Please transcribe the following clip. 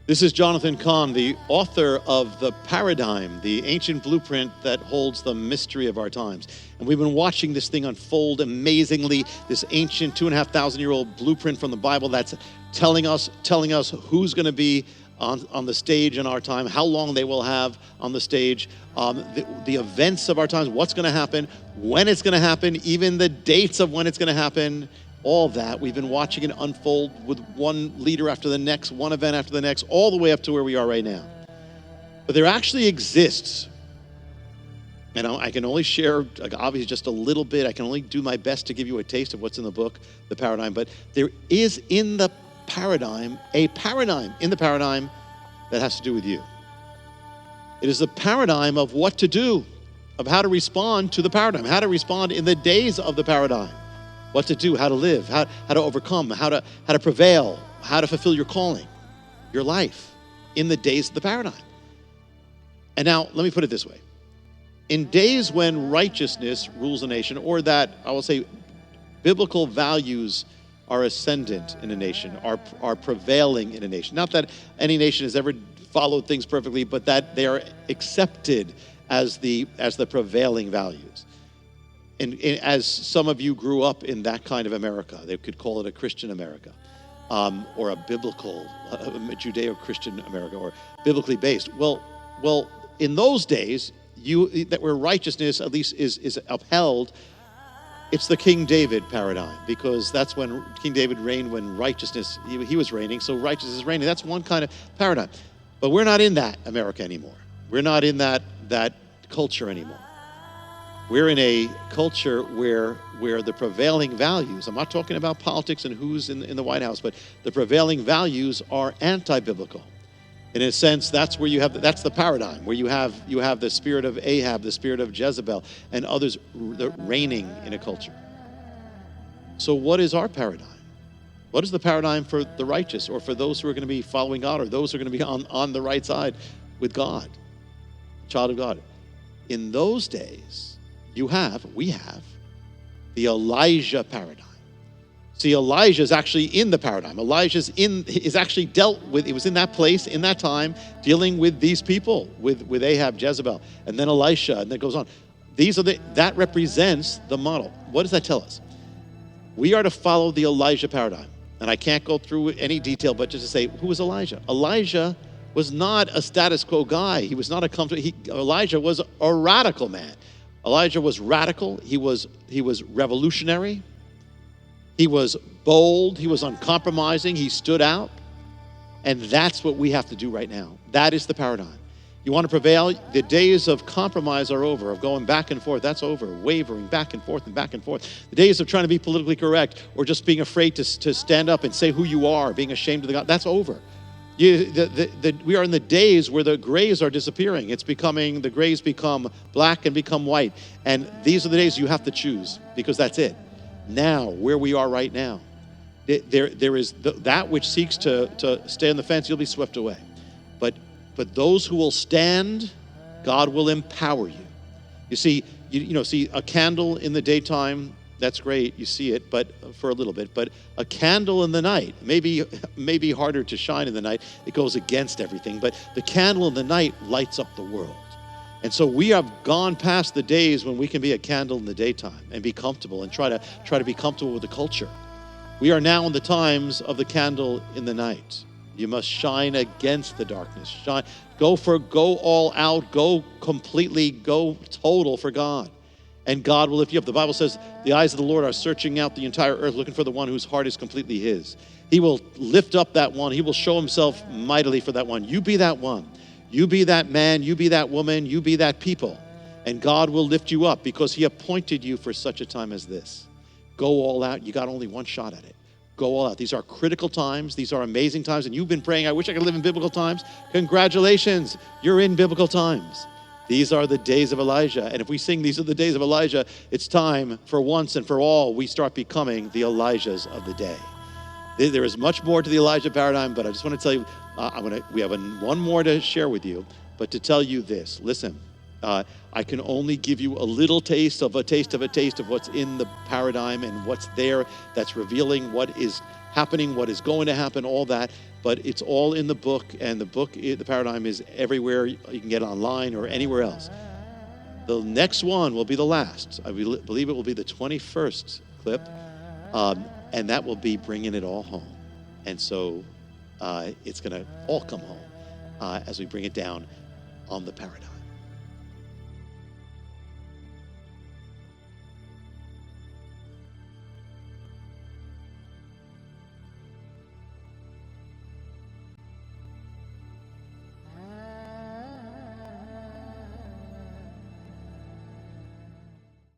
This is Jonathan Cahn, the author of The Paradigm, the ancient blueprint that holds the mystery of our times. And we've been watching this thing unfold amazingly, this ancient 2,500-year-old blueprint from the Bible that's telling us who's going to be on the stage in our time, how long they will have on the stage, the events of our times, what's going to happen, when it's going to happen, even the dates of when it's going to happen. All that. We've been watching it unfold with one leader after the next, one event after the next, all the way up to where we are right now. But there actually exists, and I can only share, obviously, just a little bit. I can only do my best to give you a taste of what's in the book, The Paradigm. But there is in the paradigm, a paradigm in the paradigm that has to do with you. It is the paradigm of what to do, of how to respond to the paradigm, how to respond in the days of the paradigm. What to do, how to live, how to overcome, how to prevail, how to fulfill your calling, your life in the days of the paradigm. And now, let me put it this way. In days when righteousness rules a nation, or that, I will say, biblical values are ascendant in a nation, are prevailing in a nation. Not that any nation has ever followed things perfectly, but that they are accepted as the prevailing values. And as some of you grew up in that kind of America, they could call it a Christian America, or a biblical, Judeo-Christian America, or biblically based. Well, in those days, where righteousness at least is upheld, it's the King David paradigm, because that's when King David reigned, when righteousness, he was reigning, so righteousness is reigning. That's one kind of paradigm. But we're not in that America anymore. We're not in that culture anymore. We're in a culture where the prevailing values, I'm not talking about politics and who's in the White House, but the prevailing values are anti-biblical. In a sense, that's where that's the paradigm, where you have the spirit of Ahab, the spirit of Jezebel, and others reigning in a culture. So what is our paradigm? What is the paradigm for the righteous, or for those who are going to be following God, or those who are going to be on the right side with God, child of God? In those days, we have the Elijah paradigm. See, Elijah is actually in the paradigm. Elijah is actually dealt with. He was in that place, in that time, dealing with these people, with Ahab, Jezebel, and then Elisha, and then it goes on. That represents the model. What does that tell us? We are to follow the Elijah paradigm. And I can't go through any detail, but just to say, who was Elijah? Elijah was not a status quo guy. He was not Elijah was a radical man. Elijah was radical. He was revolutionary. He was bold. He was uncompromising. He stood out. And that's what we have to do right now. That is the paradigm. You want to prevail? The days of compromise are over, of going back and forth. That's over. Wavering back and forth and back and forth. The days of trying to be politically correct, or just being afraid to stand up and say who you are, being ashamed of the God, that's over. We are in the days where the grays are disappearing. The grays become black and become white. And these are the days you have to choose, because that's it. Now, where we are right now, there is that which seeks to stay on the fence, you'll be swept away. But those who will stand, God will empower you. You see, see a candle in the daytime, that's great, you see it, but for a little bit. But a candle in the night, maybe harder to shine in the night. It goes against everything. But the candle in the night lights up the world. And so we have gone past the days when we can be a candle in the daytime and be comfortable and try to be comfortable with the culture. We are now in the times of the candle in the night. You must shine against the darkness. Shine, go all out, go completely, go total for God. And God will lift you up. The Bible says the eyes of the Lord are searching out the entire earth, looking for the one whose heart is completely his. He will lift up that one. He will show himself mightily for that one. You be that one. You be that man. You be that woman. You be that people. And God will lift you up, because he appointed you for such a time as this. Go all out. You got only one shot at it. Go all out. These are critical times. These are amazing times. And you've been praying, I wish I could live in biblical times. Congratulations. You're in biblical times. These are the days of Elijah. And if we sing these are the days of Elijah, it's time for once and for all we start becoming the Elijahs of the day. There is much more to the Elijah paradigm, but I just want to tell you, we have one more to share with you, but to tell you this. Listen, I can only give you a little taste of what's in the paradigm and what's there that's revealing what is happening, what is going to happen, all that. But it's all in the book, and the book, The Paradigm, is everywhere. You can get it online or anywhere else. The next one will be the last. I believe it will be the 21st clip, and that will be bringing it all home. And so it's going to all come home as we bring it down on The Paradigm.